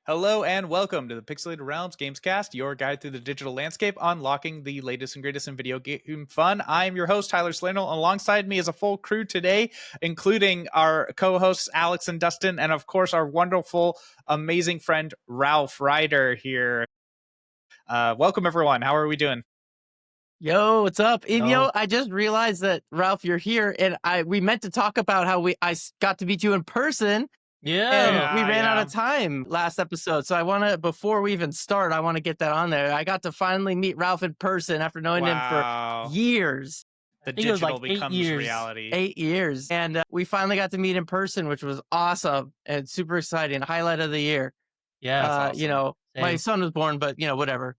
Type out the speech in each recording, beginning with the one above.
Hello and welcome to the Pixelated Realms Gamescast, your guide through the digital landscape, unlocking the latest and greatest in video game fun. I am your host, Tyler Slanel. Alongside me is a full crew today, including our co-hosts, Alex and Dustin, and of course, our wonderful, amazing friend, Ralph Ryder here. Welcome, everyone. How are we doing? Yo, what's up? And Oh. I just realized that Ralph, you're here, and we meant to talk about how got to meet you in person, and we ran out of time last episode. So before we even start, I want to get that on there. I got to finally meet Ralph in person after knowing him for years. The I think it was digital like 8 becomes years. reality. 8 years, and we finally got to meet in person, which was awesome and super exciting. Highlight of the year. Yeah, That's awesome. My Same. son was born, but whatever.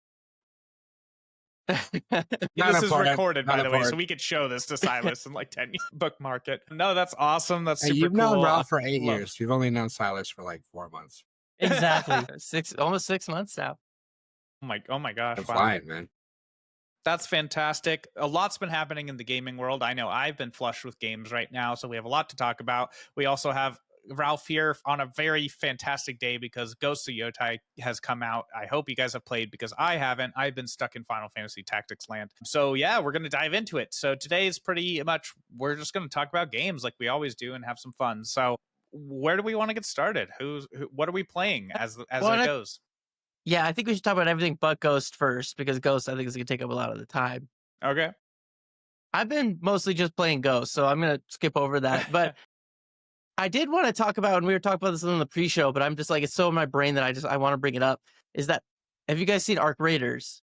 This is recorded, by the way, so we could show this to Silas in like 10 years. Bookmark it. No, that's awesome. That's super You've cool. known Ralph for 8 Love- years. We've only known Silas for like 4 months. Exactly. Almost 6 months now. Oh my gosh. I'm Wow. flying, man. That's fantastic. A lot's been happening in the gaming world. I know I've been flushed with games right now, so we have a lot to talk about. We also have Ralph here on a very fantastic day because Ghost of Yotai has come out. I hope you guys have played because I haven't. I've been stuck in Final Fantasy Tactics land. So yeah, we're going to dive into it. So today is pretty much, we're just going to talk about games like we always do and have some fun. So where do we want to get started? What are we playing as it goes? Yeah, I think we should talk about everything but Ghost first, because Ghost, I think, is going to take up a lot of the time. Okay. I've been mostly just playing Ghost, so I'm going to skip over that. But I did want to talk about, and we were talking about this in the pre-show, but I'm just like, it's so in my brain that I want to bring it up, is that, have you guys seen Arc Raiders?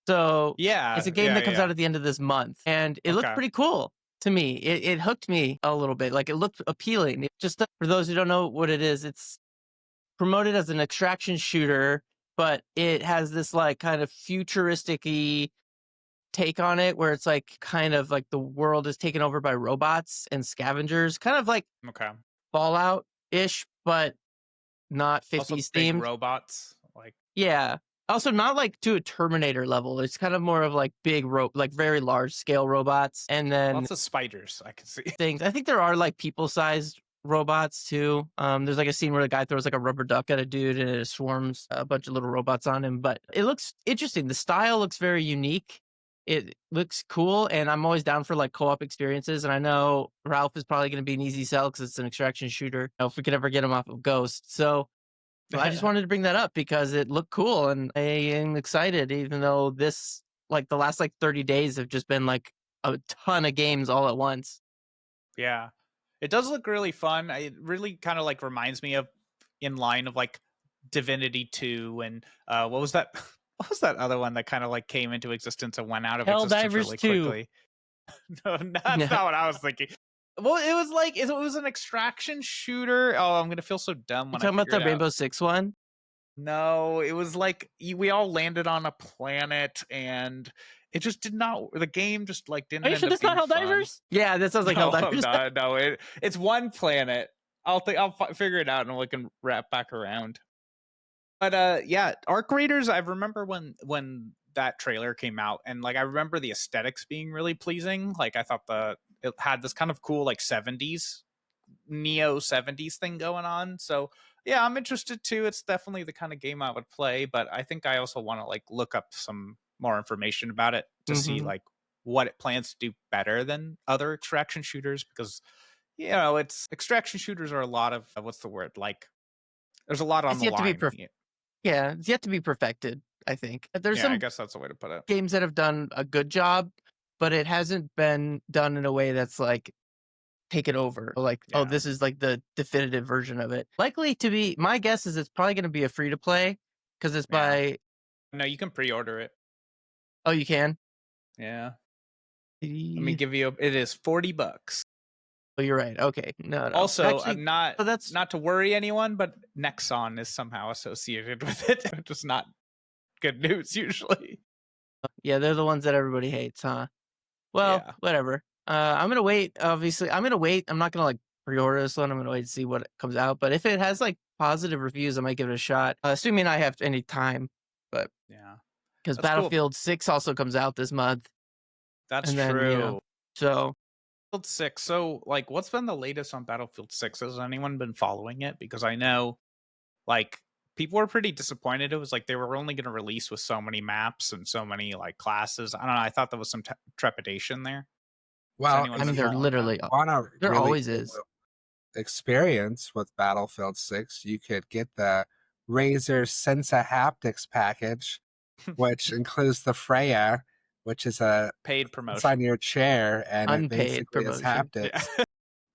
So yeah, it's a game that comes out at the end of this month, and it looked pretty cool to me. It hooked me a little bit. Like, it looked appealing. Just for those who don't know what it is, it's promoted as an extraction shooter, but it has this like kind of futuristic-y take on it, where it's like kind of like the world is taken over by robots and scavengers, kind of like Fallout-ish, but not 50s also themed. big robots, like also not like to a Terminator level. It's kind of more of like like very large scale robots, and then lots of spiders I can see. Things. I think there are like people-sized robots too. There's like a scene where the guy throws like a rubber duck at a dude and it swarms a bunch of little robots on him. But it looks interesting. The style looks very unique. It looks cool, and I'm always down for like co-op experiences. And I know Ralph is probably going to be an easy sell because it's an extraction shooter, if we could ever get him off of Ghost. So I just wanted to bring that up because it looked cool, and I am excited, even though this, like, the last like 30 days have just been like a ton of games all at once. Yeah, it does look really fun. It really kind of like reminds me of, in line of like Divinity 2 and what was that? What was that other one that kind of like came into existence and went out of existence really quickly? No, that's not what I was thinking. Well, it was like it was an extraction shooter. Oh, I'm gonna feel so dumb when You talking about the Rainbow Six one? No, it was like we all landed on a planet and it just did not. The game just like didn't. Are you sure that's not Helldivers? Yeah, that sounds like Helldivers. No, it's one planet. I'll figure it out and we can wrap back around. But yeah, Arc Raiders. I remember when that trailer came out, and like I remember the aesthetics being really pleasing. Like I thought it had this kind of cool like 70s neo 70s thing going on. So yeah, I'm interested too. It's definitely the kind of game I would play, but I think I also want to like look up some more information about it to see like what it plans to do better than other extraction shooters, because it's extraction shooters are a lot of what's the word, like there's a lot on the line. It's yet to be perfected, I think. There's some I guess that's the way to put it. Games that have done a good job, but it hasn't been done in a way that's like taken over. Like, oh, this is like the definitive version of it. Likely to be, my guess is it's probably going to be a free to play because it's by. No, you can pre-order it. Oh, you can? Yeah. Let me give you it is $40. Oh, you're right. Okay. No. Also, actually, that's not to worry anyone, but Nexon is somehow associated with it, which is not good news usually. Yeah, they're the ones that everybody hates, huh? Well, whatever. I'm gonna wait. Obviously, I'm gonna wait. I'm not gonna like pre-order this one. I'm gonna wait to see what comes out. But if it has like positive reviews, I might give it a shot. Assuming I have any time. But yeah, because Battlefield 6 also comes out this month. That's true. So. 6. So, like, what's been the latest on Battlefield 6? Has anyone been following it? Because I know, like, people were pretty disappointed. It was like they were only going to release with so many maps and so many like classes. I don't know. I thought there was some trepidation there. Well, anyone I mean, there feeling literally on a there really always cool is. experience with Battlefield 6, you could get the Razer Sensa Haptics package, which includes the Freya, which is a paid it's promotion. on your chair, and it Unpaid basically is promotion. haptics. Yeah.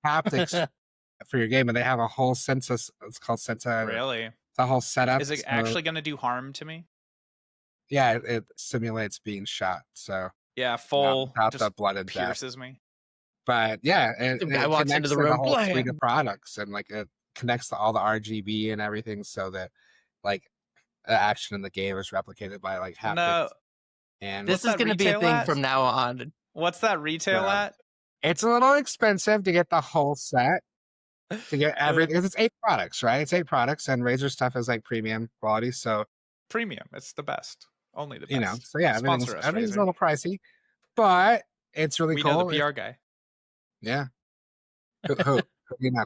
Haptics for your game, and they have a whole Sensa. It's called Sensa. Really? It's a whole setup. Is it so, actually going to do harm to me? Yeah, it simulates being shot. So Yeah, full without just the blood and death. pierces me. But yeah, it, Some guy it walks connects into the to room, the whole suite blam! of products, and like it connects to all the RGB and everything, so that like the action in the game is replicated by like haptics. No, And This What's is that going to be a retail thing at? from now on. what's that retail Yeah. at? it's a little expensive to get the whole set. To get everything, because it's 8 products, right? It's 8 products, and Razer stuff is like premium quality. So Premium. It's the best. Only the best. you know, so yeah, Sponsor us, everything's a Razer. little pricey, but it's really We cool. know the PR guy. Yeah, who you know.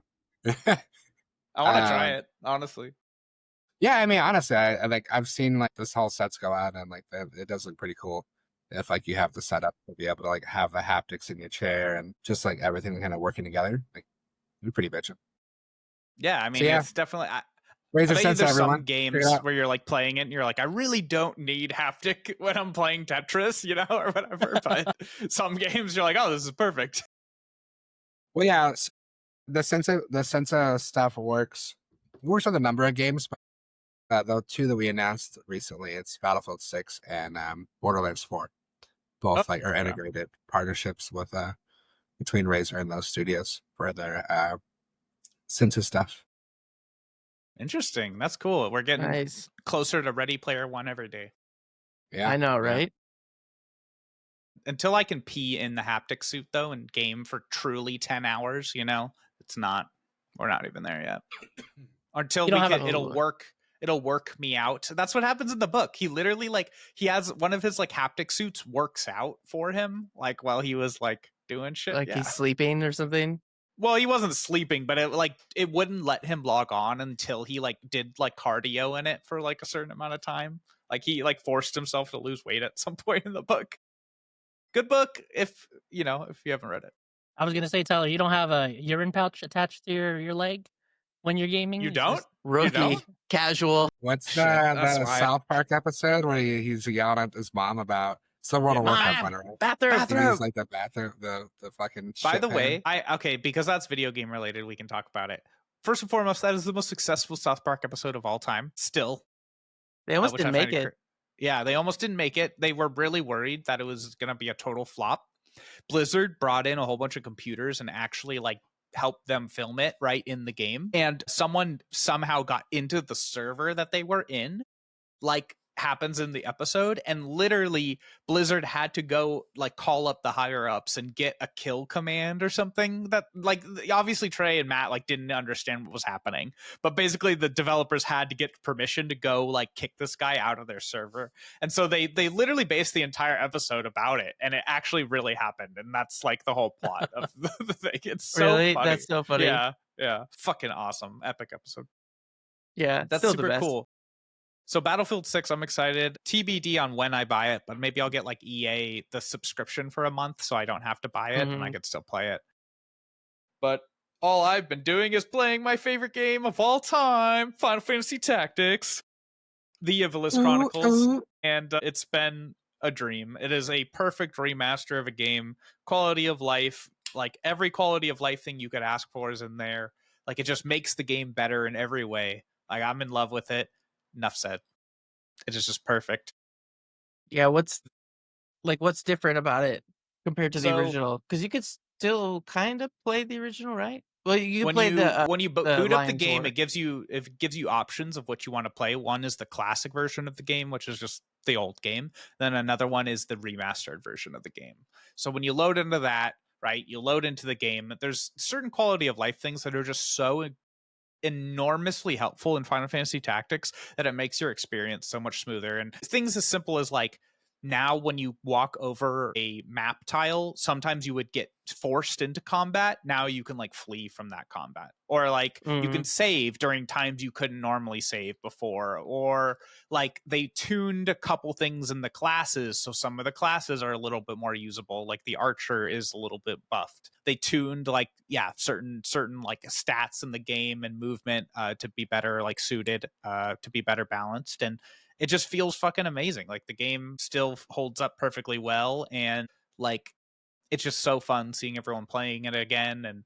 I want to try Um, it, honestly. Yeah, I mean, honestly, I like I've seen like this whole sets go out, and like it does look pretty cool. If like you have the setup to be able to like have the haptics in your chair and just like everything kind of working together, like it'd be pretty bitchin'. Yeah, I mean, yeah. it's definitely. I Razer bet you Sense, there's everyone. some Check it games out. where you're like playing it and you're like, I really don't need haptic when I'm playing Tetris, you know, or whatever. But some games you're like, oh, this is perfect. Well, yeah, the Sensa stuff works on a number of games, but the 2 that we announced recently, it's Battlefield 6 and Borderlands 4. Both like are integrated partnerships with between Razer and those studios for their Sensa stuff. Interesting. That's cool. We're getting Nice. closer to Ready Player One every day. Yeah, I know, yeah. right? Until I can pee in the haptic suit though and game for truly 10 hours, you know, we're not even there yet. Until You don't have it'll work me out. That's what happens in the book. He literally he has one of his like haptic suits works out for him like while he was like doing shit. Like Yeah. he's sleeping or something. Well, he wasn't sleeping, but it wouldn't let him log on until he like did like cardio in it for like a certain amount of time. Like he like forced himself to lose weight at some point in the book. Good book if you haven't read it. I was gonna say, Tyler, you don't have a urine pouch attached to your leg when you're gaming. You It's don't? just- Rookie, don't? casual. What's Shit, that's the why- South Park episode where he's yelling at his mom about still World of Warcraft Mom, one, right? bathroom. He needs like the bathroom, the fucking. By shit the pan. way, because that's video game related, we can talk about it. First and foremost, that is the most successful South Park episode of all time. Still, They almost which I didn't find make it. Yeah, they almost didn't make it. They were really worried that it was going to be a total flop. Blizzard brought in a whole bunch of computers and actually like helped them film it right in the game. And someone somehow got into the server that they were in, like happens in the episode, and literally Blizzard had to go like call up the higher ups and get a kill command or something that like obviously Trey and Matt like didn't understand what was happening, but basically the developers had to get permission to go like kick this guy out of their server. And so they literally based the entire episode about it, and it actually really happened, and that's like the whole plot of the thing. It's so Really? funny. That's so funny. Yeah, fucking awesome, epic episode. Yeah, That's still the super best. cool. So Battlefield 6, I'm excited. TBD on when I buy it, but maybe I'll get like EA the subscription for a month so I don't have to buy it and I Mhm. can still play it. But all I've been doing is playing my favorite game of all time, Final Fantasy Tactics, The Evilist Chronicles, and it's been a dream. It is a perfect remaster of a game. Quality of life, like every quality of life thing you could ask for is in there. Like it just makes the game better in every way. Like I'm in love with it. Enough said. It is just perfect. Yeah, what's different about it compared to the So- original? Because you could still kind of play the original, right? Well, you when play you the when you boot up the Lions game, War. it gives you options of what you want to play. One is the classic version of the game, which is just the old game. Then another one is the remastered version of the game. So when you load into that, right, you load into the game. There's certain quality of life things that are just so enormously helpful in Final Fantasy Tactics that it makes your experience so much smoother. And things as simple as like now when you walk over a map tile, sometimes you would get forced into combat. Now you can like flee from that combat, or like you can save during times you couldn't normally save before, or like they tuned a couple things in the classes, so some of the classes are a little bit more usable. Like the archer is a little bit buffed. They tuned like certain like stats in the game and movement to be better like suited, to be better balanced, and it just feels fucking amazing. Like the game still holds up perfectly well, and like it's just so fun seeing everyone playing it again. And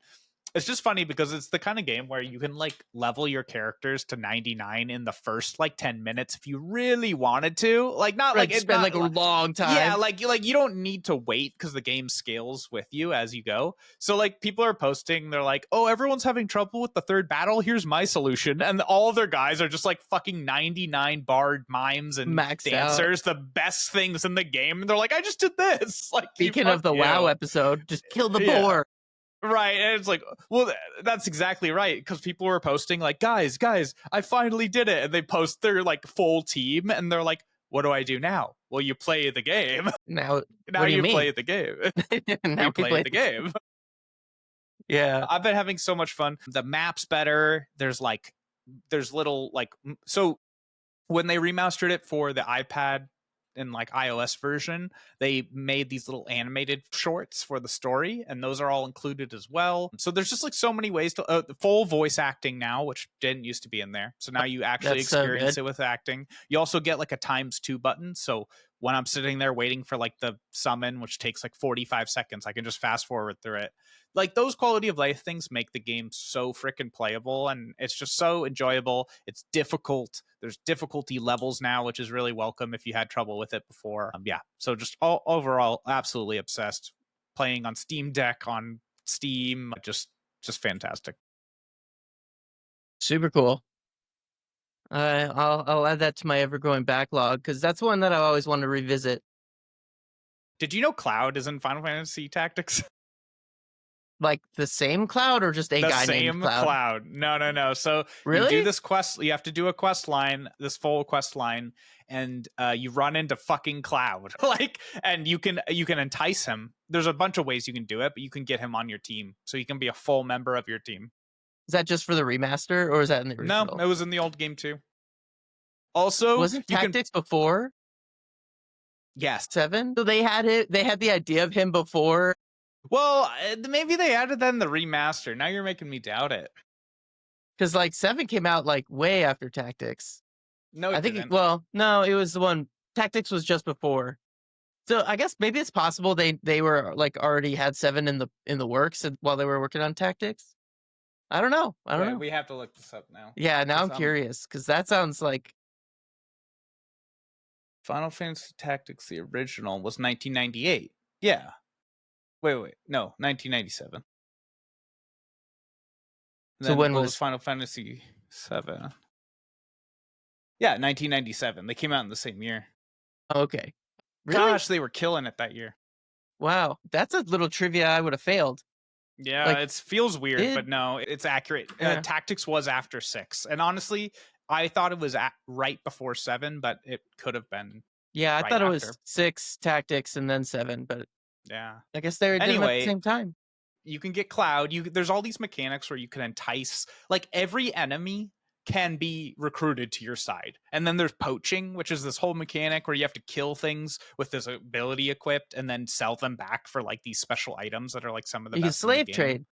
it's just funny because it's the kind of game where you can like level your characters to 99 in the first like 10 minutes if you really wanted to. Like not Right, like it spend not, like a long time. yeah, like you don't need to wait because the game scales with you as you go. So like people are posting, they're like, oh, everyone's having trouble with the third battle, here's my solution. And all of their guys are just like fucking 99 bard mimes and Maxed dancers, the best things in the game. And they're like, I just did this. Like, Speaking of the WoW episode, just kill the boar. Right, and it's like, well, that's exactly right, because people were posting like, guys, I finally did it, and they post their like full team, and they're like, what do I do now? Well, you play the game. Now you play the game. Now you play the game. Yeah, I've been having so much fun. The map's better. There's little like, so when they remastered it for the iPad and like iOS version, they made these little animated shorts for the story, and those are all included as well. So there's just like so many ways to full voice acting now, which didn't used to be in there. So now you actually experience it with acting. You also get like a ×2 button. So when I'm sitting there waiting for like the summon, which takes like 45 seconds, I can just fast forward through it. Like those quality of life things make the game so freaking playable, and it's just so enjoyable. It's difficult. There's difficulty levels now, which is really welcome if you had trouble with it before. So just overall, absolutely obsessed. Playing on Steam Deck, on Steam, just fantastic. super cool. I'll add that to my ever-growing backlog because that's one that I always want to revisit. Did you know Cloud is in Final Fantasy Tactics? Like the same Cloud or just a guy named Cloud? No. So really? You do this quest. You have to do a quest line, this full quest line, and you run into fucking Cloud. Like, and you can entice him. There's a bunch of ways you can do it, but you can get him on your team, so you can be a full member of your team. Is that just for the remaster, or is that in the original? No, it was in the old game too. Also, wasn't Tactics before? Yes, 7. So they had it. They had the idea of him before. Well, maybe they added that in the remaster. Now you're making me doubt it. Because like 7 came out like way after Tactics. No, I think. No, it was the one. Tactics was just before. So I guess maybe it's possible they were like already had 7 in the works while they were working on Tactics. I don't know. We have to look this up now. Yeah, now I'm curious because that sounds like Final Fantasy Tactics, the original, was 1998. Yeah. Wait. No, 1997. So when was Final Fantasy 7? Yeah, 1997. They came out in the same year. Okay. Really? Gosh, they were killing it that year. Wow, that's a little trivia I would have failed. Yeah, like, it feels weird, but no, it's accurate. Yeah. Tactics was after 6, and honestly, I thought it was right before 7, but it could have been. Yeah, I thought it was 6 Tactics and then 7, but yeah, I guess they were doing them at the same time. You can get Cloud. There's all these mechanics where you can entice, like every enemy can be recruited to your side. And then there's poaching, which is this whole mechanic where you have to kill things with this ability equipped and then sell them back for like these special items that are like some of the best. You can slave trade.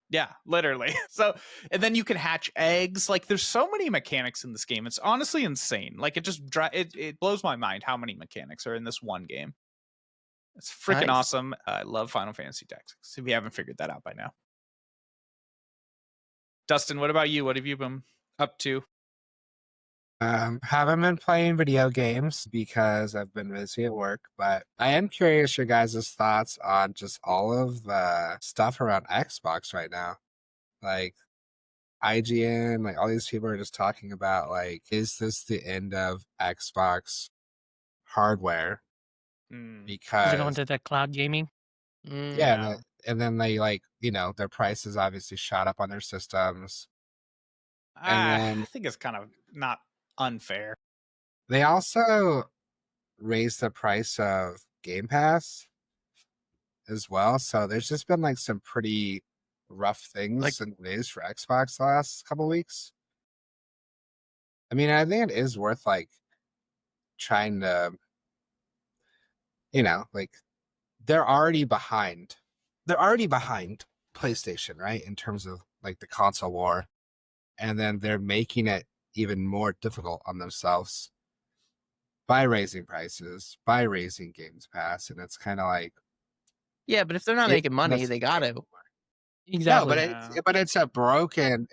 Yeah, literally. So, and then you can hatch eggs. Like there's so many mechanics in this game. It's honestly insane. Like it blows my mind how many mechanics are in this one game. It's freaking awesome. I love Final Fantasy Tactics, if you haven't figured that out by now. Dustin, what about you? What have you been up to? Haven't been playing video games because I've been busy at work, but I am curious your guys' thoughts on just all of the stuff around Xbox right now. Like IGN, like all these people are just talking about like, is this the end of Xbox hardware? Because they're going to the cloud gaming. Yeah, and then they like, their prices obviously shot up on their systems. I think it's kind of not unfair. They also raised the price of Game Pass as well. So there's just been like some pretty rough things in the news for Xbox the last couple weeks. I mean, I think it is worth like trying to, like they're already behind. They're already behind PlayStation, right? In terms of like the console war. And then they're making it even more difficult on themselves by raising prices, by raising Games Pass. And it's kind of like, Yeah, but if they're not it making money, they got to. No, Exactly. but Yeah.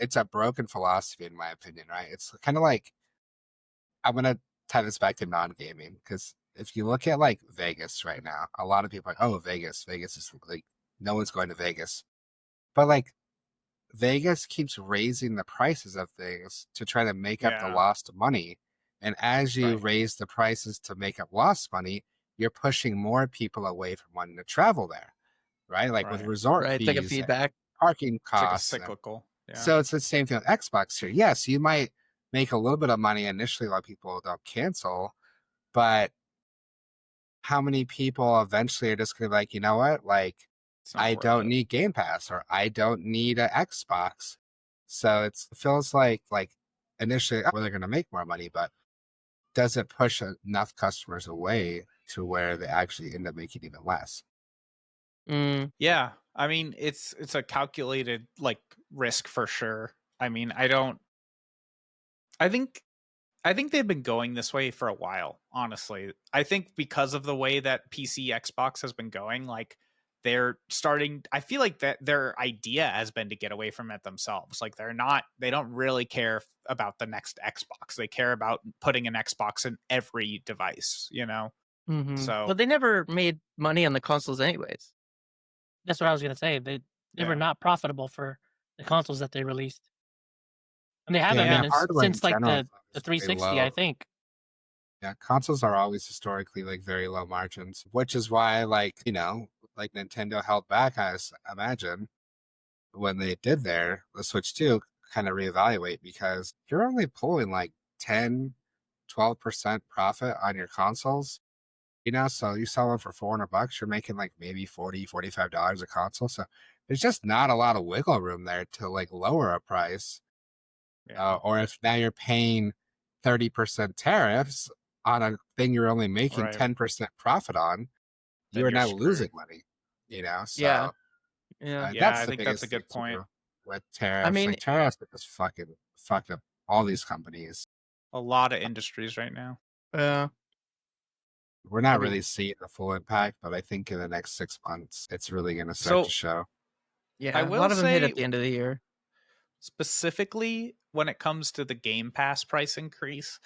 it's a broken philosophy in my opinion, right? It's kind of like, I'm gonna tie this back to non-gaming because if you look at like Vegas right now, a lot of people are like, oh, Vegas is like no one's going to Vegas, but like Vegas keeps raising the prices of things to try to make up the Yeah. lost money, and as you Right. raise the prices to make up lost money, you're pushing more people away from wanting to travel there, right? Like with Right. resort Right, take a fees, feedback. parking It's like a costs, cyclical. Yeah. so it's the same thing with Xbox here. Yes, you might make a little bit of money initially, a lot of people don't cancel, but how many people eventually are just gonna be like, you know what? Like, It's not I worth don't it. need Game Pass or I don't need an Xbox. So it feels like initially well, they're gonna make more money, but does it push enough customers away to where they actually end up making even less? Mm, Yeah. I mean, it's a calculated like risk for sure. I mean, I think they've been going this way for a while, honestly. I think because of the way that PC Xbox has been going, like they're starting I feel like that their idea has been to get away from it themselves. Like they don't really care about the next Xbox. They care about putting an Xbox in every device, So, But they never made money on the consoles anyways. That's what I was gonna say. They were yeah. not profitable for the consoles that they released, and they Yeah, I haven't mean, been Yeah. hardware in since like general is the always very 360, low. I think. Yeah, consoles are always historically like very low margins, which is why like Nintendo held back, I imagine, when they did the Switch 2 kind of reevaluate because you're only pulling like 10, 12% profit on your consoles, so you sell them for $400, you're making like maybe $40, $45 a console. So there's just not a lot of wiggle room there to like lower a price. Yeah. Or if now you're paying 30% tariffs on a thing you're only making Right. 10% profit on, you Then are you're now losing screwed. money. Yeah, So yeah. Yeah, that's I the think that's a biggest thing good point. too with I tariffs. mean, Like tariffs are just fucking fucked up all these companies. A lot of industries right now. uh, We're not I mean, really seeing the full impact, but I think in the next 6 months, it's really going to start to So show. yeah, I a will lot of them hit say at the end of the year. specifically when it comes to the Game Pass price increase,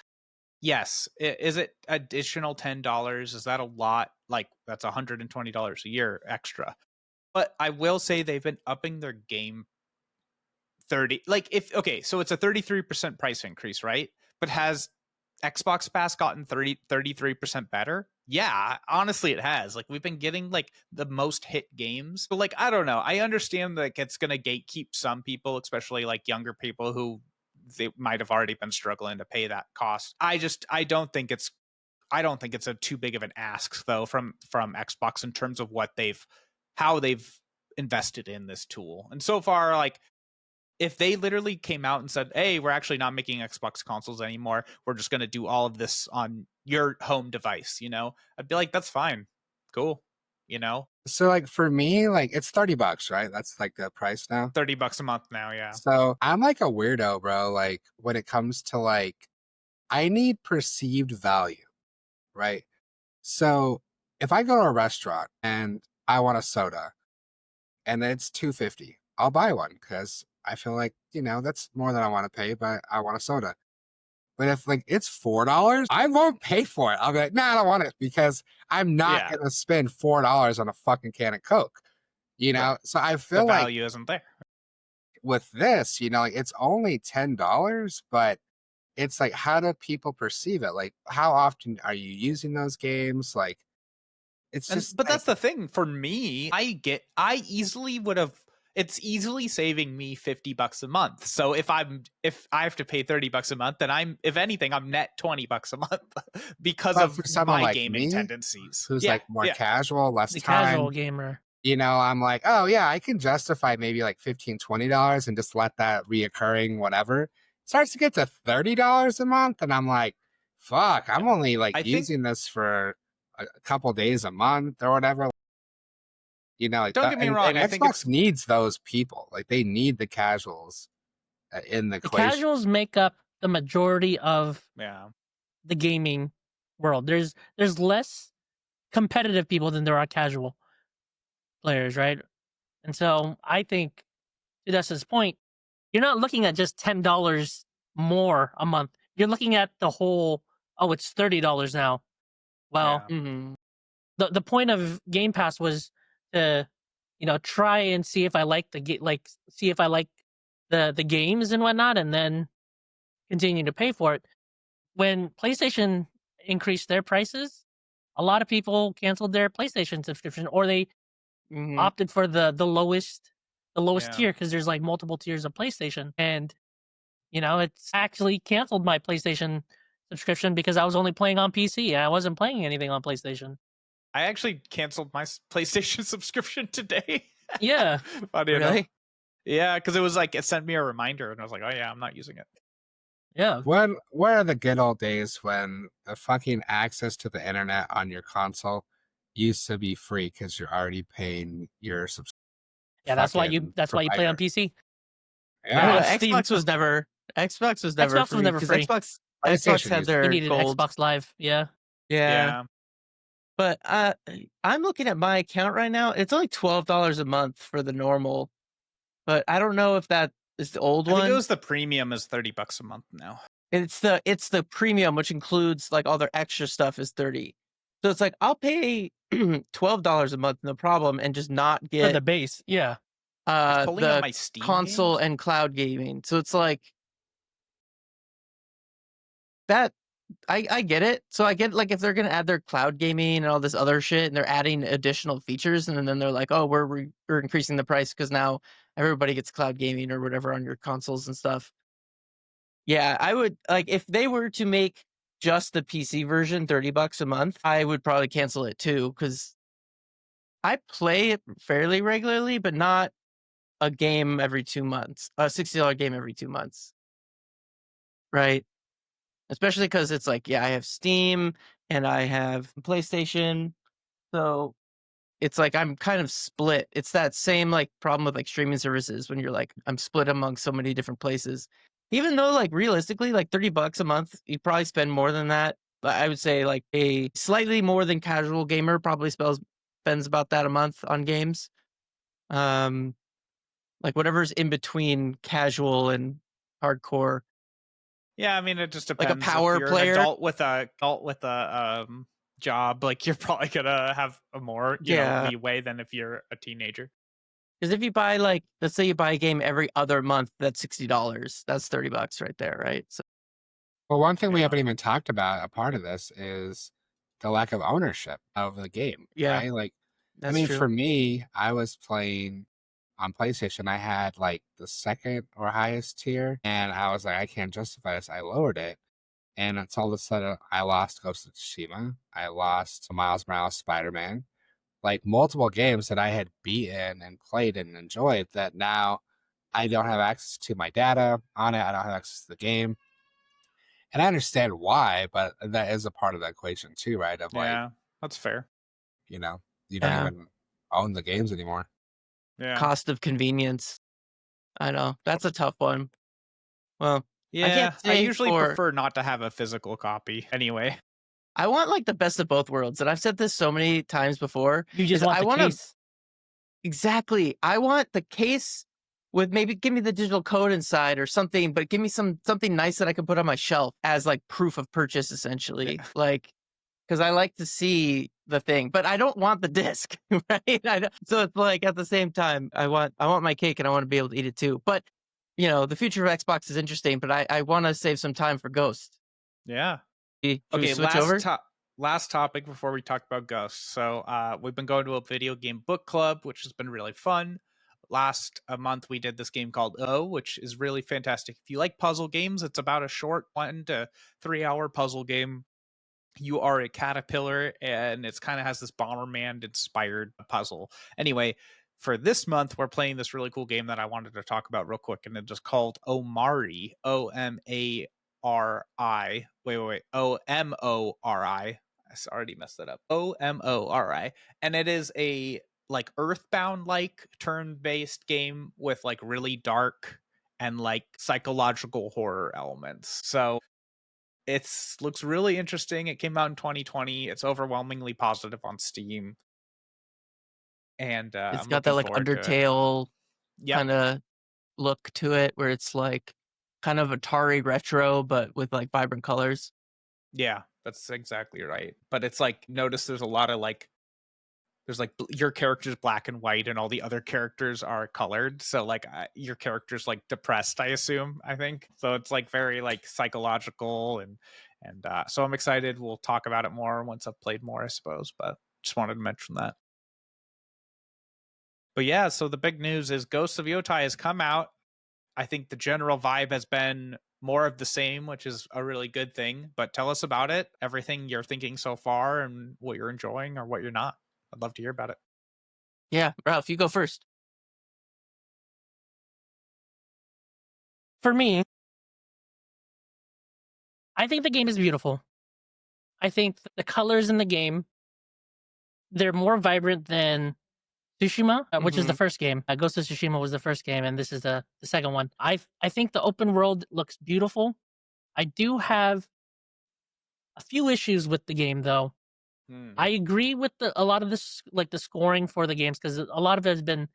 yes. Is it additional $10? Is that a lot? Like that's $120 a year extra. But I will say they've been upping their game 30. Like if okay, so it's a 33% price increase, right? But has Xbox Pass gotten 33% better? Yeah, honestly it has. Like we've been getting like the most hit games. But like I don't know. I understand that it's going to gatekeep some people, especially like younger people who they might have already been struggling to pay that cost. I don't think it's a too big of an ask though from Xbox in terms of how they've invested in this tool. And so far like if they literally came out and said, "Hey, we're actually not making Xbox consoles anymore. We're just going to do all of this on your home device," I'd be like, "That's fine. Cool. So like for me, like it's $30, right? That's like the price now. $30 a month now, yeah. So I'm like a weirdo, bro. Like when it comes to like, I need perceived value, right? So if I go to a restaurant and I want a soda and it's $2.50, I'll buy one because I feel like, that's more than I want to pay, but I want a soda. But if like it's $4, I won't pay for it. I'll be like, nah, I don't want it because I'm not Yeah, gonna spend $4 on a fucking can of Coke. right. So I The feel like value isn't there. with this, like it's only $10, but it's like how do people perceive it? Like how often are you using those games? Like it's just But like that's the thing for me. I easily would have it's easily saving me $50 a month. So if I have to pay $30 a month, then if anything, I'm net $20 a month because But of for someone my like gaming me, tendencies. who's Yeah, like more yeah. casual, less The time, casual gamer. I'm like, oh yeah, I can justify maybe like $15-$20 and just let that reoccurring whatever. It starts to get to $30 a month, and I'm like, fuck, I'm only like I think using this for a couple days a month or whatever. Like don't that, get me and wrong, I think Xbox it's needs those people. Like they need the casuals in the The equation. casuals make up the majority of yeah. the gaming world. There's less competitive people than there are casual players, right? And so I think, to Dustin's point, you're not looking at just $10 more a month. You're looking at the whole. Oh, it's $30 now. Well, Yeah. Mhm. the point of Game Pass was to, try and see if I like see if I like the games and whatnot, and then continue to pay for it. When PlayStation increased their prices, a lot of people canceled their PlayStation subscription, or they Mhm. opted for the lowest Yeah. tier, because there's like multiple tiers of PlayStation. And it's actually canceled my PlayStation subscription because I was only playing on PC and I wasn't playing anything on PlayStation. I actually canceled my PlayStation subscription today. Yeah. Funny enough. Really? Yeah, because it was like it sent me a reminder, and I was like, oh yeah, I'm not using it. Yeah. When where are the good old days when the fucking access to the internet on your console used to be free because you're already paying your Yeah, that's why you play on provider. PC. Yeah, on Well, Steam. Xbox was never Xbox was free never because free. Xbox PlayStation had used to You their needed gold. Xbox Live. Yeah. Yeah. Yeah. But I'm looking at my account right now. It's only $12 a month for the normal, but I don't know if that is the old I think it one. was the premium is $30 a month now. It's the premium, which includes like all their extra stuff is 30. So it's like I'll pay $12 a month, no problem, and just not For get the base. Yeah. It's pulling up the my Steam console games. and cloud gaming. So it's like that. I get it. So I get like if they're gonna add their cloud gaming and all this other shit, and they're adding additional features, and then they're like, oh, we're increasing the price because now everybody gets cloud gaming or whatever on your consoles and stuff. Yeah, I would like if they were to make just the PC version $30 a month, I would probably cancel it too because I play it fairly regularly, but not a game every 2 months, a $60 game every 2 months, right? Especially because it's like, yeah, I have Steam and I have PlayStation, so it's like I'm kind of split. It's that same like problem with like streaming services when you're like I'm split among so many different places. Even though like realistically like $30 a month, you probably spend more than that. But I would say like a slightly more than casual gamer probably spends about that a month on games. Um like whatever's in between casual and hardcore. Yeah, I mean it just Like a depends. power If you're player. an adult with a job, like you're probably gonna have a more Yeah. leeway than if you're a teenager. Because if you buy like, let's say you buy a game every other month, that's $60. That's $30 right there, right? So Well, one thing we Yeah. haven't even talked about, a part of this, is the lack of ownership of the game, yeah, right? Like, I that's mean, true. for me, I was playing on PlayStation. I had like the second or highest tier, and I was like, I can't justify this. I lowered it, and it's all of a sudden I lost Ghost of Tsushima. I lost Miles Morales Spider-Man, like multiple games that I had beaten and played and enjoyed that now I don't have access to my data on it. I don't have access to the game. And I understand why, but that is a part of the equation too, right? Of like, Yeah, that's fair. you don't Yeah. even own the games anymore. Yeah. Cost of convenience. I know. That's a tough one. Well, Yeah, can't I say usually for- prefer not to have a physical copy anyway. I want like the best of both worlds. And I've said this so many times before. You just is want I the wanna- case. Exactly. I want the case with maybe give me the digital code inside or something, but give me something nice that I can put on my shelf as like proof of purchase, essentially. Yeah. Like, because I like to see the thing, but I don't want the disc, right? So it's like at the same time, I want my cake and I want to be able to eat it too. But the future of Xbox is interesting, but I want to save some time for Ghost. Yeah. Should we Okay, switch over? last topic before we talk about Ghost. So we've been going to a video game book club, which has been really fun. last month we did this game called which is really fantastic. If you like puzzle games, it's about a short 1 to 3 hour puzzle game. You are a caterpillar, and it's kind of has this Bomberman inspired puzzle. Anyway, for this month, we're playing this really cool game that I wanted to talk about real quick, and it's just called Omari. Omari. Wait. Omori. I already messed that up. Omori. And it is a like Earthbound like turn-based game with like really dark and like psychological horror elements. So it looks really interesting. It came out in 2020. It's overwhelmingly positive on Steam. And It's I'm got that looking like forward to it. Undertale Yep. kind of look to it, where it's like kind of Atari retro, but with like vibrant colors. Yeah, that's exactly right. But it's like, notice there's a lot of like, there's like your character's black and white and all the other characters are colored. So like your character's like depressed, I assume, I think. So it's like very like psychological and so I'm excited. We'll talk about it more once I've played more, I suppose, but just wanted to mention that. But yeah, so the big news is Ghost of Yotai has come out. I think the general vibe has been more of the same, which is a really good thing. But tell us about it, everything you're thinking so far and what you're enjoying or what you're not. I'd love to hear about it. Yeah, Ralph, you go first. For me, I think the game is beautiful. I think the colors in the game, they're more vibrant than Tsushima, which is the first game. Ghost of Tsushima was the first game, and this is the second one. I think the open world looks beautiful. I do have a few issues with the game, though. I agree with a lot of this, like the scoring for the games, because a lot of it has been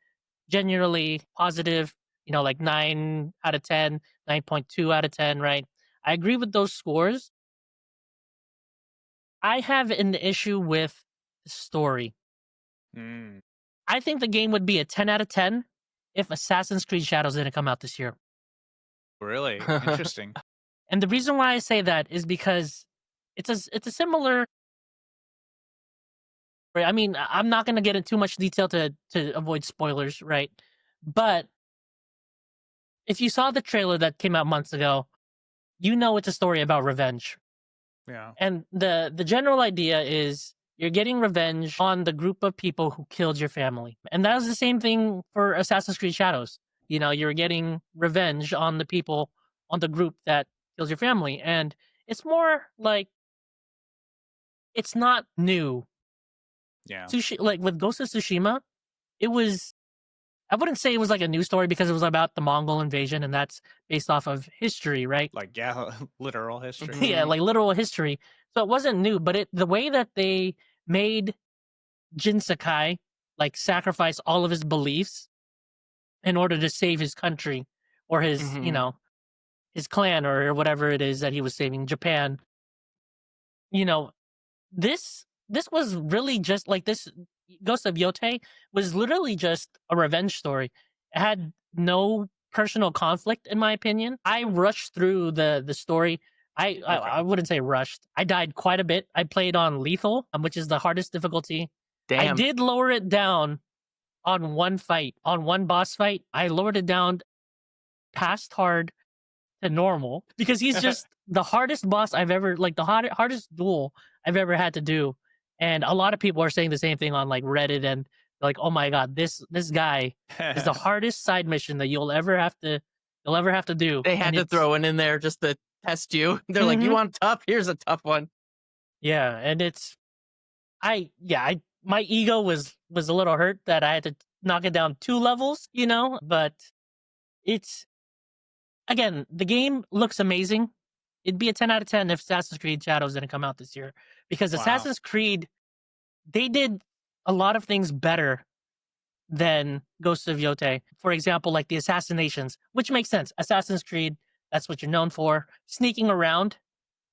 genuinely positive, like 9 out of 10, 9.2 out of 10, right? I agree with those scores. I have an issue with the story. I think the game would be a 10 out of 10 if Assassin's Creed Shadows didn't come out this year. Really interesting. And the reason why I say that is because it's a similar. Right. I mean, I'm not going to get into too much detail to avoid spoilers, right? But if you saw the trailer that came out months ago, you know it's a story about revenge. Yeah. And the general idea is you're getting revenge on the group of people who killed your family. And that was the same thing for Assassin's Creed Shadows. You're getting revenge on the people, on the group that kills your family. And it's more like, it's not new. Yeah. Like with Ghost of Tsushima, it was, I wouldn't say it was like a new story because it was about the Mongol invasion, and that's based off of history, right? Like, yeah, literal history. Yeah, like literal history. So it wasn't new, but the way that they made Jin Sakai like sacrifice all of his beliefs in order to save his country or his, his clan or whatever it is that he was saving, Japan. This was really just like this. Ghost of Yotai was literally just a revenge story. It had no personal conflict, in my opinion. I rushed through the story. I wouldn't say rushed. I died quite a bit. I played on lethal, which is the hardest difficulty. Damn. I did lower it down on one boss fight. I lowered it down past hard to normal because he's just the hardest boss I've ever, like the hardest duel I've ever had to do. And a lot of people are saying the same thing on like Reddit, and like, oh my god, this guy is the hardest side mission that you'll ever have to do. They had to throw it in there just to test you. They're like, you want tough? Here's a tough one. Yeah, and my ego was a little hurt that I had to knock it down 2 levels, but it's, again, the game looks amazing. It'd be a 10 out of 10 if Assassin's Creed Shadows didn't come out this year, because Assassin's Creed, they did a lot of things better than Ghost of Yotai. For example, like the assassinations, which makes sense. Assassin's Creed, that's what you're known for. Sneaking around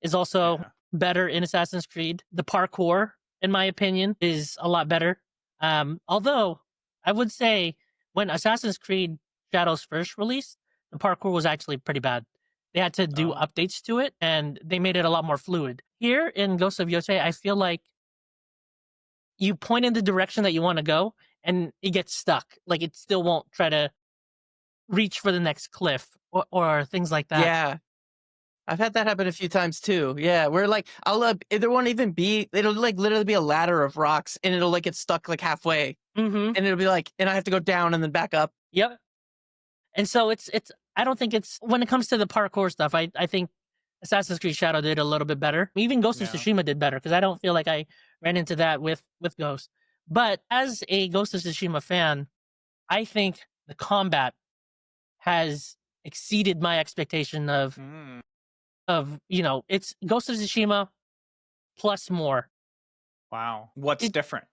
is also better in Assassin's Creed. The parkour, in my opinion, is a lot better. Although, I would say when Assassin's Creed Shadows first released, the parkour was actually pretty bad. They had to do updates to it, and they made it a lot more fluid. Here in Ghost of Yotai, I feel like you point in the direction that you want to go, and it gets stuck. Like it still won't try to reach for the next cliff or things like that. Yeah. I've had that happen a few times too. Yeah, where like there won't even be, it'll like literally be a ladder of rocks and it'll like get stuck like halfway. Mm-hmm. And it'll be like, and I have to go down and then back up. Yep. And so it's I don't think it's, when it comes to the parkour stuff, I think Assassin's Creed Shadow did a little bit better. Even Ghost of Yeah. Tsushima did better because I don't feel like I ran into that with Ghost. But as a Ghost of Tsushima fan, I think the combat has exceeded my expectation of it's Ghost of Tsushima plus more. Wow. What's different?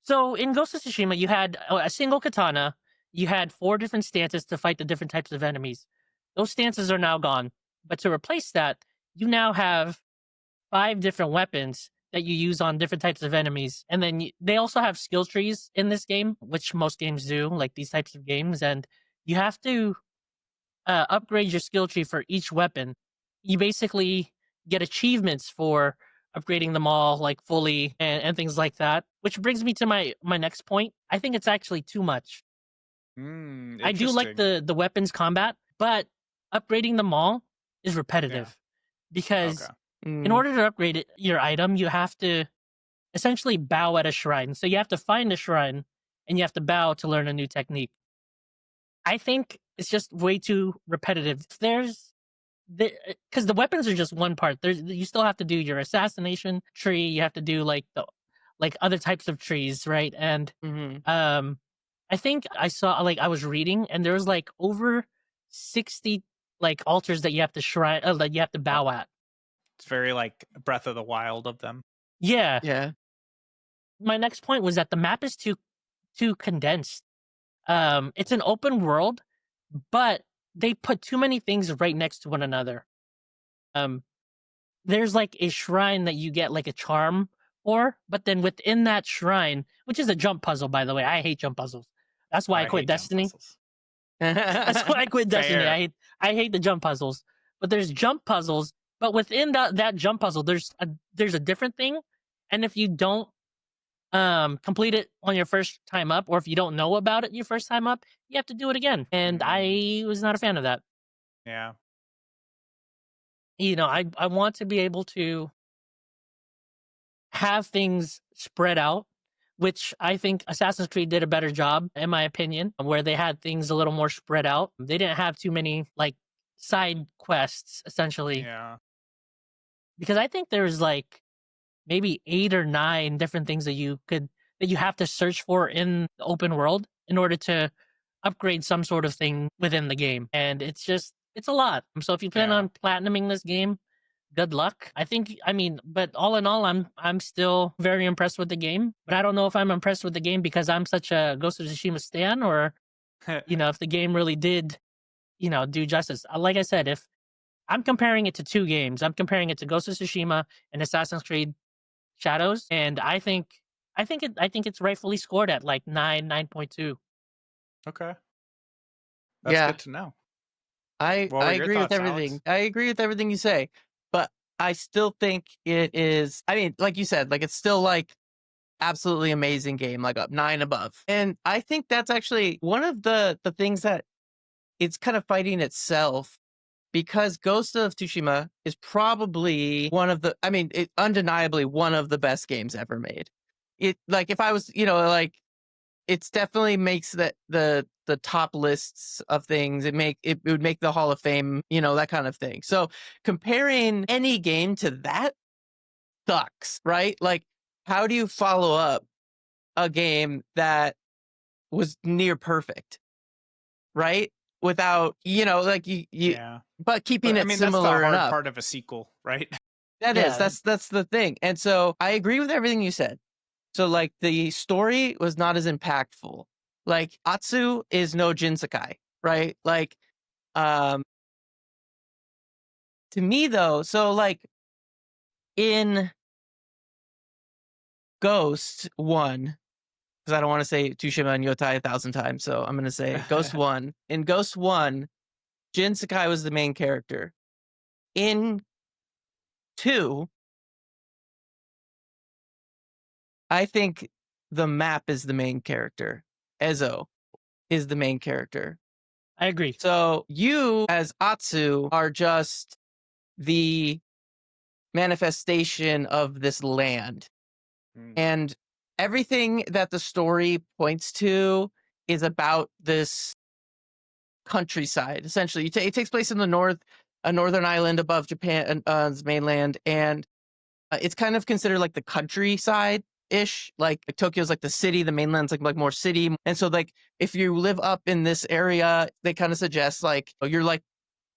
So in Ghost of Tsushima, you had a single katana. You had 4 different stances to fight the different types of enemies. Those stances are now gone. But to replace that, you now have 5 different weapons that you use on different types of enemies. And then they also have skill trees in this game, which most games do, like these types of games. And you have to upgrade your skill tree for each weapon. You basically get achievements for upgrading them all like fully and things like that. Which brings me to my next point. I think it's actually too much. I do like the weapons combat, but upgrading them all is repetitive because in order to upgrade your item, you have to essentially bow at a shrine. So you have to find a shrine and you have to bow to learn a new technique. I think it's just way too repetitive. Because the weapons are just one part. You still have to do your assassination tree. You have to do like other types of trees, right? And I think I saw, like, I was reading and there was like over 60 like altars that you have to that you have to bow at. It's very like Breath of the Wild of them. Yeah. Yeah. My next point was that the map is too condensed. It's an open world, but they put too many things right next to one another. There's like a shrine that you get like a charm for, but then within that shrine, which is a jump puzzle, by the way, I hate jump puzzles. That's why I quit Destiny. That's why I quit Destiny. I hate the jump puzzles. But there's jump puzzles, but within that jump puzzle, there's a different thing, and if you don't complete it on your first time up, or if you don't know about it your first time up, you have to do it again. And I was not a fan of that. Yeah. You know, I want to be able to have things spread out, which I think Assassin's Creed did a better job, in my opinion, where they had things a little more spread out. They didn't have too many like side quests, essentially. Yeah. Because I think there's like maybe 8 or 9 different things that you have to search for in the open world in order to upgrade some sort of thing within the game. And it's a lot. So if you plan on platinuming this game, good luck. But all in all, I'm still very impressed with the game. But I don't know if I'm impressed with the game because I'm such a Ghost of Tsushima stan, or if the game really did, do justice. Like I said, if I'm comparing it to 2 games, I'm comparing it to Ghost of Tsushima and Assassin's Creed Shadows, and I think it's rightfully scored at like 9.2. Okay. That's good to know. I agree with everything. Alex? I agree with everything you say, but I still think it is, I mean, like you said, like it's still like absolutely amazing game, like up 9 above. And I think that's actually one of the things that it's kind of fighting itself, because Ghost of Tsushima is probably undeniably one of the best games ever made. It, like, if I was, like, it's definitely makes the top lists of things. It would make the Hall of Fame, that kind of thing. So comparing any game to that sucks, right? Like, how do you follow up a game that was near perfect, right? Without, like but keeping it similar that's the hard enough. part of a sequel, right? That's the thing. And so I agree with everything you said. So like the story was not as impactful. Like Atsu is no Jinsakai, right? Like, to me though, so like in Ghost 1, because I don't want to say Tsushima and Yotai 1,000 times, so I'm going to say Ghost 1. In Ghost 1, Jin Sakai was the main character. In 2, I think the map is the main character. Ezo is the main character. I agree. So you, as Atsu, are just the manifestation of this land. And everything that the story points to is about this countryside. Essentially, it takes place in the north, a northern island above Japan's mainland, and it's kind of considered like the countryside ish. Like Tokyo's like the city, the mainland's like more city, and so like if you live up in this area, they kind of suggest like you're like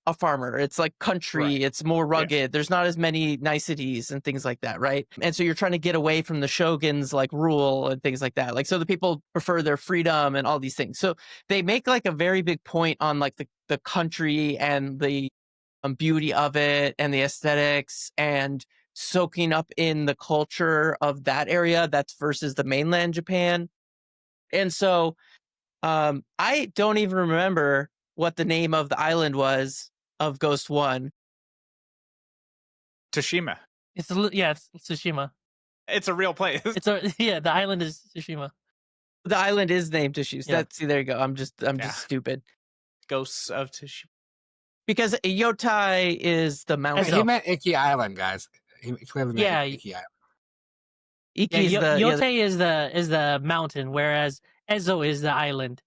a farmer. It's like country. Right. It's more rugged. There's not as many niceties and things like that, right? And so you're trying to get away from the shogun's like rule and things like that. Like, so the people prefer their freedom and all these things. So they make like a very big point on like the country and the beauty of it and the aesthetics and soaking up in the culture of that area. That's versus the mainland Japan. And so I don't even remember what the name of the island was of Ghost 1. Tsushima. It's Tsushima. It's a real place. The island is Tsushima. The island is named Tsushima. Yeah. See, there you go. I'm just stupid. Ghosts of Tsushima. Because Yotei is the mountain. He meant Iki Island, guys. He clearly meant Iki Island. Iki Yotei is the mountain, whereas Ezo is the island.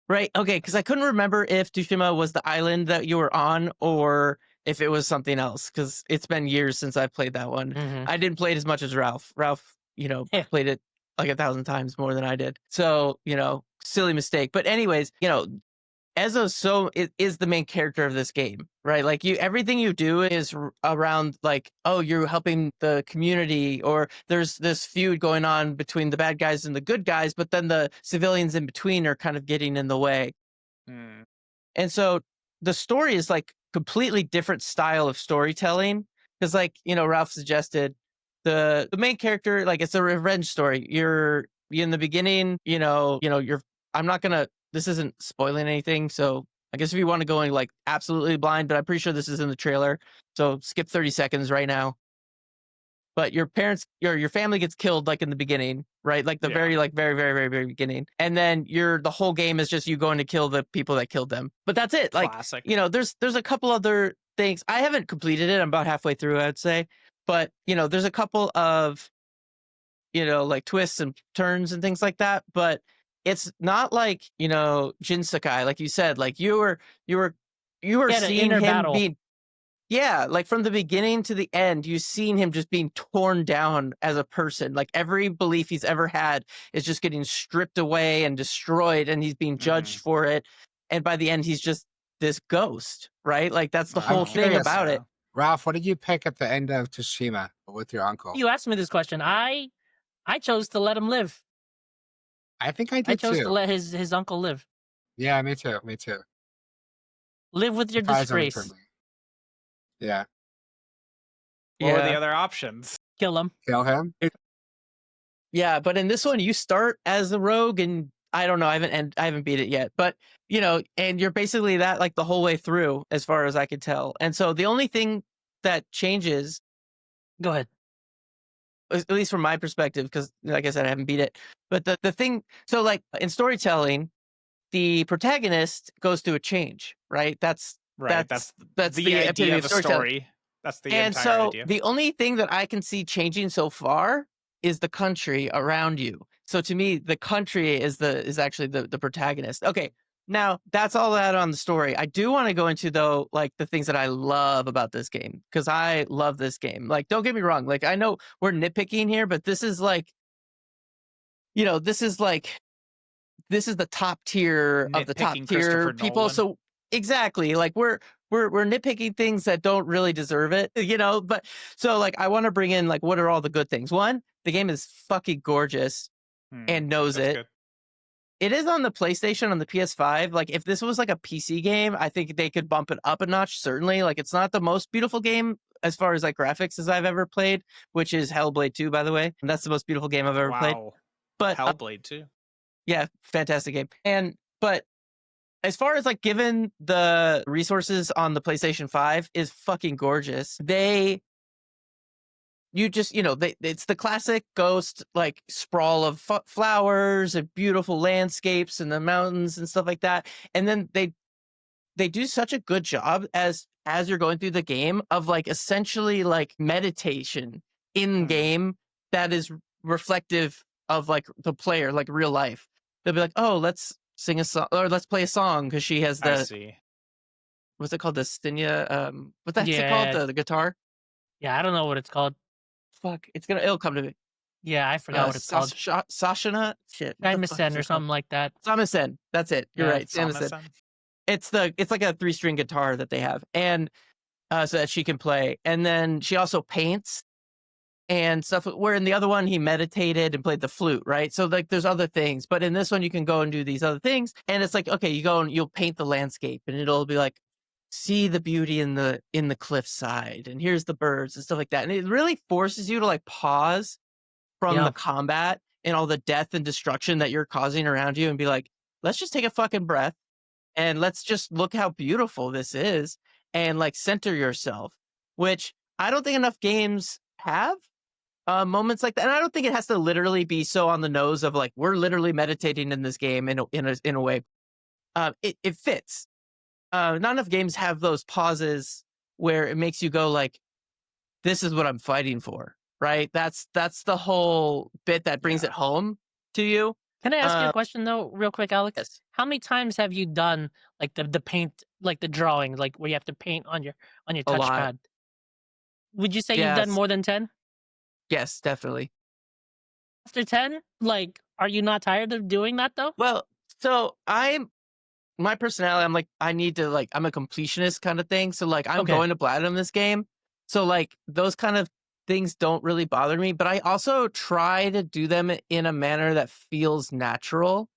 Right. Okay. Because I couldn't remember if Tsushima was the island that you were on or if it was something else. Because it's been years since I've played that one. Mm-hmm. I didn't play it as much as Ralph. Ralph, played it like 1,000 times more than I did. So, silly mistake. But anyways, Ezo is the main character of this game, right? Like everything you do is around like, oh, you're helping the community, or there's this feud going on between the bad guys and the good guys, but then the civilians in between are kind of getting in the way. And so the story is like completely different style of storytelling because, like, Ralph suggested the main character, like, it's a revenge story. You're in the beginning, I'm not gonna. This isn't spoiling anything, so I guess if you want to go in like absolutely blind, but I'm pretty sure this is in the trailer, so skip 30 seconds right now. But your family gets killed like in the beginning, right? Like the very, like very, very, very, very beginning, and then the whole game is just you going to kill the people that killed them. But that's it. Like, classic. There's a couple other things. I haven't completed it. I'm about halfway through, I'd say. But there's a couple of like twists and turns and things like that. But it's not like, Jin Sakai, like you said, like you were seeing him battle. being, like from the beginning to the end, you've seen him just being torn down as a person. Like every belief he's ever had is just getting stripped away and destroyed, and he's being judged for it. And by the end, he's just this ghost, right? Like that's the whole thing about it. Ralph, what did you pick at the end of Tsushima with your uncle? You asked me this question. I chose to let him live. I think I did too. I chose to let his uncle live. Yeah, me too. Live with your disgrace. Yeah. What were the other options? Kill him. Kill him? Yeah, but in this one, you start as a rogue, and I don't know, I haven't beat it yet, but and you're basically that like the whole way through, as far as I could tell. And so the only thing that changes, go ahead, at least from my perspective, because like I said, I haven't beat it. But the thing, so like in storytelling, the protagonist goes through a change, right? That's the idea of the storytelling. story. That's the and entire so idea. The only thing that I can see changing so far is the country around you. So to me, the country is actually the protagonist. Okay, now that's all that on the story. I do want to go into though, like the things that I love about this game, because I love this game. Like, don't get me wrong. Like, I know we're nitpicking here, but this is like, this is the top tier of the top tier people. So exactly, like we're nitpicking things that don't really deserve it, But so like, I want to bring in like, what are all the good things? One, the game is fucking gorgeous and knows it. Good. It is on the PlayStation, on the PS5. Like, if this was like a PC game, I think they could bump it up a notch. Certainly, like it's not the most beautiful game as far as like graphics as I've ever played, which is Hellblade 2, by the way. And that's the most beautiful game I've ever played. But Hellblade 2. Yeah, fantastic game. But as far as like, given the resources on the PlayStation 5 is fucking gorgeous. They you just, it's the classic Ghost like sprawl of flowers and beautiful landscapes and the mountains and stuff like that. And then they do such a good job as you're going through the game of like essentially like meditation in game that is reflective of like the player, like real life. They'll be like, oh, let's sing a song or let's play a song because she has I the see. what's it called, the Stinia, what the heck's it Yeah. called, the guitar. Yeah, I don't know what it's called. Fuck, it'll come to me. Yeah, I forgot what it's called. Sashana, shit, what the fuck is Samisen or it called? something like that. Samisen, that's it. You're Yeah, right, Samisen. Samisen? It's like a 3-string guitar that they have, and so that she can play. And then she also paints and stuff. Where in the other one he meditated and played the flute, right? So like there's other things, but in this one you can go and do these other things. And it's like, okay, you go and you'll paint the landscape, and it'll be like, see the beauty in the cliffside, and here's the birds and stuff like that. And it really forces you to like pause from Yeah. the combat and all the death and destruction that you're causing around you and be like, let's just take a fucking breath and let's just look how beautiful this is and like center yourself, which I don't think enough games have moments like that. And I don't think it has to literally be so on the nose of like, we're literally meditating in this game in a way. It fits. Not enough games have those pauses where it makes you go like, this is what I'm fighting for. Right, that's the whole bit that brings it home to you. Can I ask you a question though, real quick, Alex? Yes. How many times have you done like the paint, like the drawing, like where you have to paint on your A lot. touchpad? Would you say you've done Yes. more than 10? Yes, definitely. After 10, like, are you not tired of doing that though? Well, so my personality, I'm like, I need to like, I'm a completionist kind of thing. So like, I'm Okay. going to platinum this game. So like, those kind of things don't really bother me, but I also try to do them in a manner that feels natural.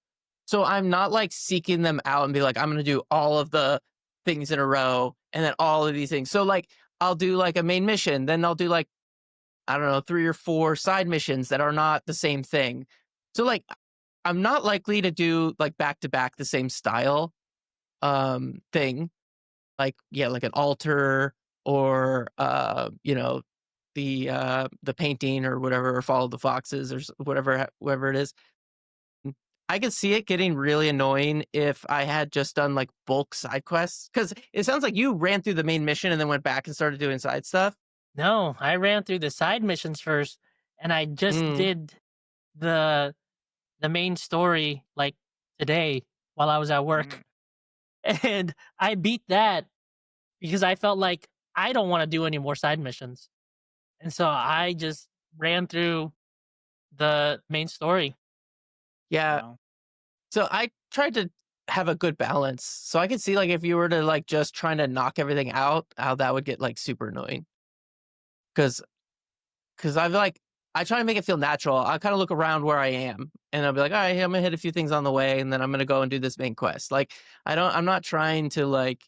So I'm not like seeking them out and be like, I'm going to do all of the things in a row and then all of these things. So like, I'll do like a main mission, then I'll do like, I don't know, 3 or 4 side missions that are not the same thing. So like, I'm not likely to do like back to back the same style thing. Like, yeah, like an altar or the painting or whatever, or follow the foxes or whatever it is. I could see it getting really annoying if I had just done like bulk side quests, because it sounds like you ran through the main mission and then went back and started doing side stuff. No, I ran through the side missions first, and I just did the main story like today while I was at work, and I beat that because I felt like I don't want to do any more side missions, and so I just ran through the main story. Yeah. Wow. So I tried to have a good balance. So I could see like if you were to like just trying to knock everything out, how that would get like super annoying. Because I try to make it feel natural. I kind of look around where I am and I'll be like, all right, I'm gonna hit a few things on the way and then I'm gonna go and do this main quest. Like I'm not trying to like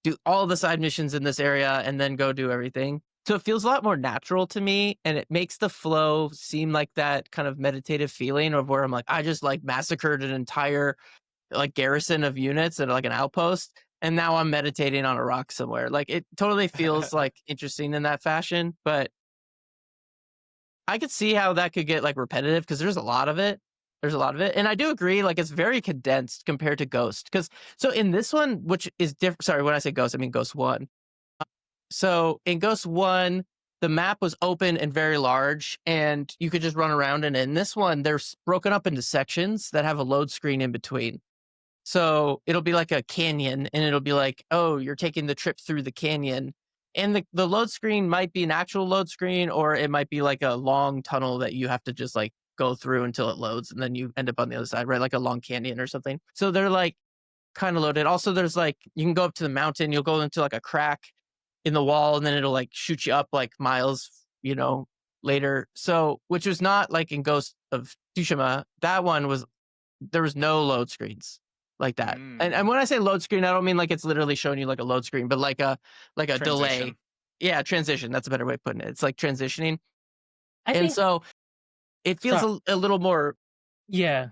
do all the side missions in this area and then go do everything. So it feels a lot more natural to me, and it makes the flow seem like that kind of meditative feeling of where I'm like, I just like massacred an entire like garrison of units at like an outpost, and now I'm meditating on a rock somewhere. Like it totally feels like interesting in that fashion, but I could see how that could get like repetitive because there's a lot of it. And I do agree, like it's very condensed compared to Ghost. Because so in this one, which is different. Sorry, when I say Ghost, I mean Ghost 1. So in Ghost 1, the map was open and very large, and you could just run around. And in this one, they're broken up into sections that have a load screen in between. So it'll be like a canyon, and it'll be like, oh, you're taking the trip through the canyon. And the load screen might be an actual load screen, or it might be like a long tunnel that you have to just like go through until it loads, and then you end up on the other side, right? Like a long canyon or something. So they're like kind of loaded. Also, there's like, you can go up to the mountain, you'll go into like a crack in the wall, and then it'll like shoot you up like miles, later. So, which was not like in Ghost of Tsushima. That one there was no load screens like that. And when I say load screen, I don't mean like it's literally showing you like a load screen, but like a delay. Transition. Yeah, transition. That's a better way of putting it. It's like transitioning. I And think, so it feels a little more yeah,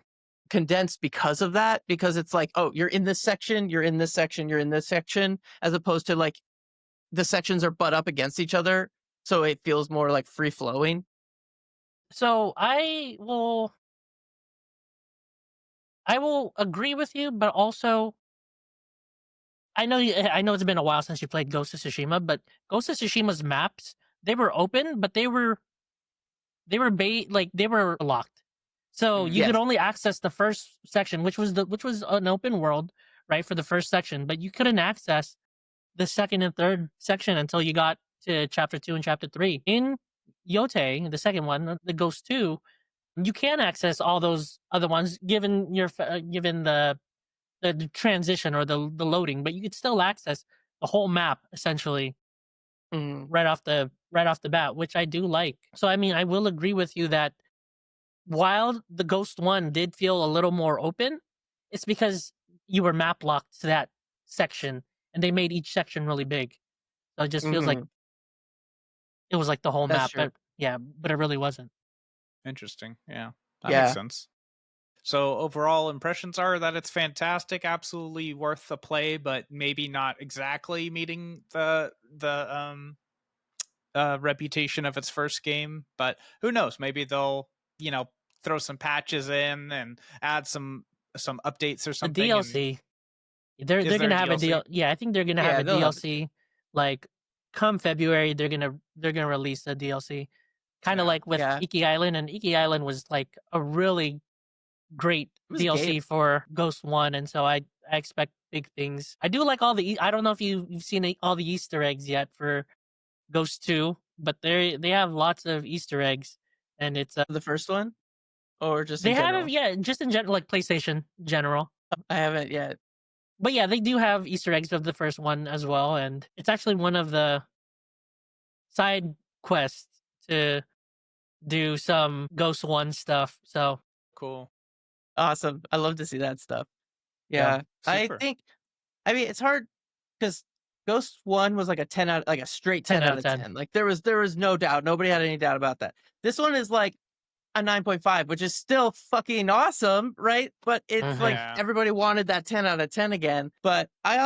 condensed because of that, because it's like, oh, you're in this section, you're in this section, you're in this section, as opposed to like the sections are butt up against each other. so it feels more like free flowing. So I will agree with you, but also I know it's been a while since you played Ghost of Tsushima, but Ghost of Tsushima's maps, they were open, but they were they were locked. So you could Yes. only access the first section, which was an open world, right, for the first section, but you couldn't access the second and third section until you got to chapter 2 and chapter 3. In Yotei, the second one, the Ghost 2, you can access all those other ones given given the transition or the loading, but you could still access the whole map essentially Mhm. right off the bat, which I do like. So I mean, I will agree with you that while the Ghost one did feel a little more open, it's because you were map locked to that section, and they made each section really big. So it just feels like Mhm. it was like the whole That's map, true. but yeah, but it really wasn't. Interesting. Yeah, that makes Yeah. sense. So overall impressions are that it's fantastic, absolutely worth the play, but maybe not exactly meeting the reputation of its first game. But who knows? Maybe they'll throw some patches in and add some updates or The something. And DLC, is they're there a gonna have a DLC? deal. Yeah, I think they're gonna have Yeah, a they'll have it. DLC. Like come February, they're gonna release a DLC. Kind of Yeah. like with Yeah. Iki Island, and Iki Island was like a really great It was a game. DLC for Ghost One, and so I expect big things. I do like all the. I don't know if you've seen all the Easter eggs yet for Ghost Two, but they have lots of Easter eggs, and it's The first one? Or just they in have general? yeah, just in general, like PlayStation general. I haven't yet. But yeah, they do have Easter eggs of the first one as well, and it's actually one of the side quests to do some Ghost One stuff. So Cool. Awesome. I love to see that stuff. yeah, Yeah. I Super. think I mean, it's hard because Ghost 1 was like a 10 out like a straight 10 10 out out of of 10. 10. Like there was no doubt. Nobody had any doubt about that. This one is like a 9.5, which is still fucking awesome, right? But it's like Yeah. everybody wanted that 10 out of 10 again. But I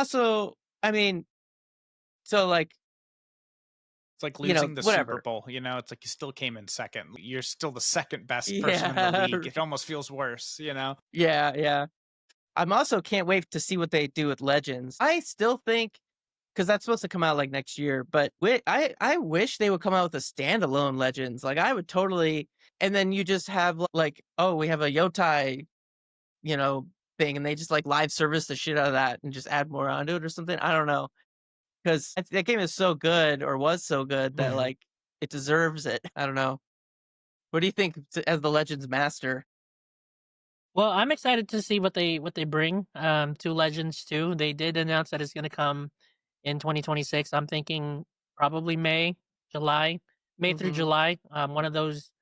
mean, so like, It's like you know, losing the Super whatever. Bowl. It's like you still came in second. You're still the second best person in the Yeah. league. It almost feels worse. Yeah, yeah. I'm also can't wait to see what they do with Legends. I still think because that's supposed to come out like next year, but I wish they would come out with a standalone Legends. Like I would totally, and then you just have like, oh, we have a Yotai, you know, thing, and they just like live service the shit out of that and just add more onto it or something. I don't know because that game is so good or was so good that like it deserves it. I don't know. What do you think as the Legends master? Well, I'm excited to see what they bring to Legends 2. They did announce that it's going to come in 2026. I'm thinking probably May through Hmm. July. One of those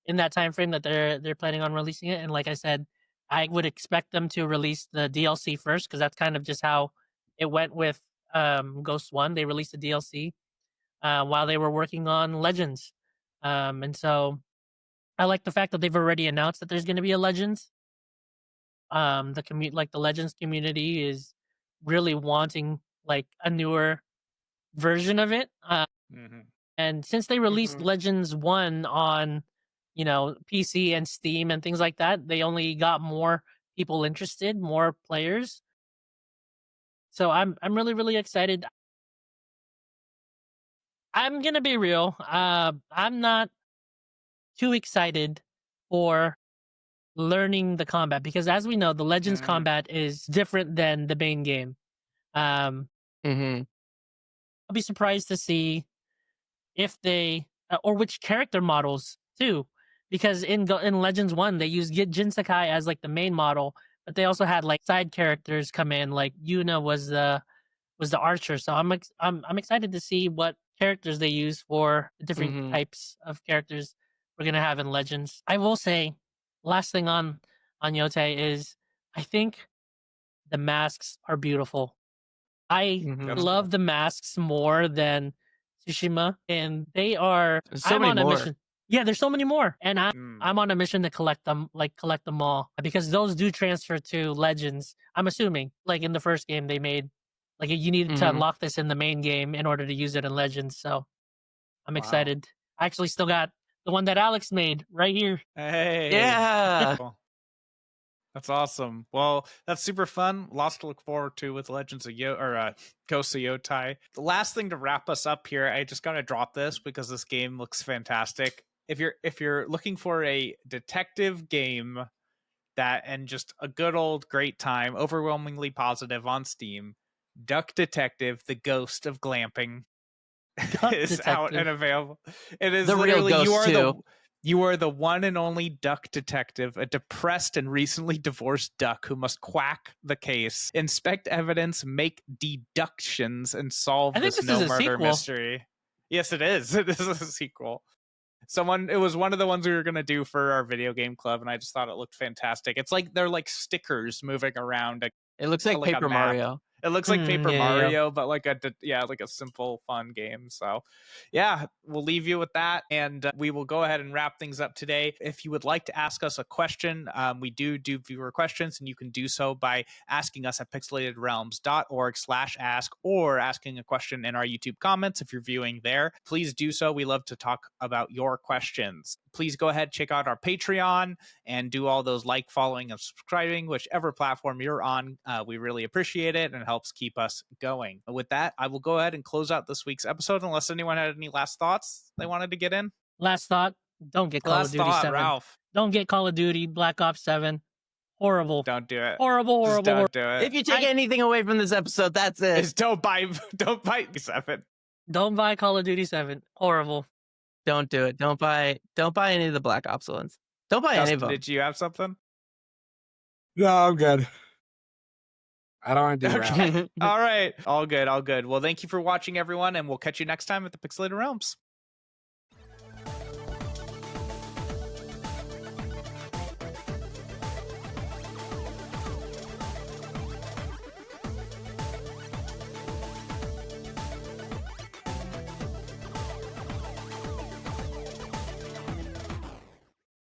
in that time frame that they're planning on releasing it. And like I said, I would expect them to release the DLC first because that's kind of just how it went with Ghost One. They released the DLC while they were working on Legends, and so I like the fact that they've already announced that there's going to be a Legends. The Legends community is really wanting like a newer version of it. Hmm. And since they released Hmm. Legends 1 on, PC and Steam and things like that, they only got more people interested, more players. So I'm really really excited. I'm going to be real. I'm not too excited for learning the combat because as we know, the Legends Hmm. combat is different than the main game. Um Hmm. I'll be surprised to see if they or which character models too, because in Legends One they used Jin Sakai as like the main model, but they also had like side characters come in. Like Yuna was the archer, so I'm excited to see what characters they use for the different Hmm. types of characters we're gonna have in Legends. I will say, last thing on Yotei is I think the masks are beautiful. I Hmm. That's love cool. the masks more than Tsushima, and they are. There's so I'm many on a more. mission. Yeah, there's so many more, and Mm. I'm on a mission to collect them all because those do transfer to Legends. I'm assuming, like in the first game, they made like you needed to Hmm. unlock this in the main game in order to use it in Legends. So I'm Wow. excited. I actually still got the one that Alex made right here. Hey. Yeah. Cool. That's awesome. Well, that's super fun. Lots to look forward to with Legends of Ghost of Yotai. The last thing to wrap us up here, I just gotta drop this because this game looks fantastic. If you're looking for a detective game and just a good old great time, overwhelmingly positive on Steam, Duck Detective: The Ghost of Glamping Duck is out and Detective. available. It is The real literally Ghost you are the one and only duck detective, a depressed and recently divorced duck who must quack the case, inspect evidence, make deductions, and solve I think this this is no a murder sequel. mystery. Yes, it is. It is a sequel. It was one of the ones we were gonna do for our video game club, and I just thought it looked fantastic. It's like they're like stickers moving around. It looks like Like a Paper map. Mario. It looks like Paper Yeah. Mario, but like like a simple, fun game. So, yeah, we'll leave you with that, and we will go ahead and wrap things up today. If you would like to ask us a question, we do viewer questions, and you can do so by asking us at pixelatedrealms.org/ask, or asking a question in our YouTube comments if you're viewing there. Please do so. We love to talk about your questions. Please go ahead, check out our Patreon, and do all those like, following, and subscribing, whichever platform you're on. We really appreciate it, and it helps keep us going. With that, I will go ahead and close out this week's episode, unless anyone had any last thoughts they wanted to get in. Last thought: don't get Call of Last Duty thought, 7. Ralph. Don't get Call of Duty Black Ops 7. Horrible. Don't do it. Horrible. Just Horrible. don't do it. If you take anything away from this episode, that's it. Just don't buy 7. Don't buy Call of Duty 7. Horrible. Don't do it. Don't buy any of the Black Ops ones. Don't buy any of Dustin, them. did you have something? No, I'm good. I don't want to do that. Okay. All right. All good. Well, thank you for watching, everyone, and we'll catch you next time at the Pixelated Realms.